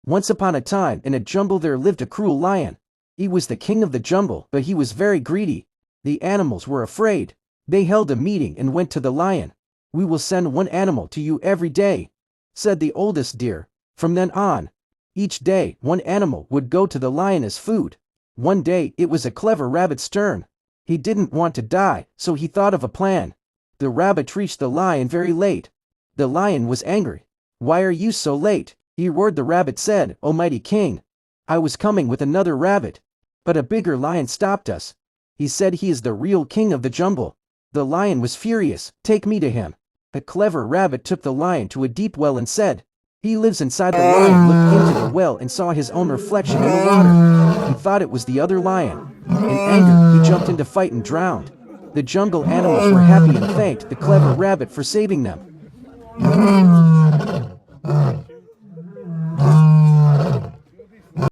Once upon a time in a jungle there lived a cruel lion. He was the king of the jungle, but he was very greedy. The animals were afraid. They held a meeting and went to the lion. "We will send one animal to you every day," said the oldest deer. From then on, each day one animal would go to the lion as food. One day it was a clever rabbit's turn. He didn't want to die, so he thought of a plan. The rabbit reached the lion very late. The lion was angry. "Why are you so late?" he roared. The rabbit said, "O mighty king, I was coming with another rabbit, but a bigger lion stopped us. He said he is the real king of the jungle." The lion was furious. "Take me to him." A clever rabbit took the lion to a deep well and said, "He lives inside." The lion looked into the well and saw his own reflection in the water. He thought it was the other lion. In anger, he jumped into fight and drowned. The jungle animals were happy and thanked the clever rabbit for saving them.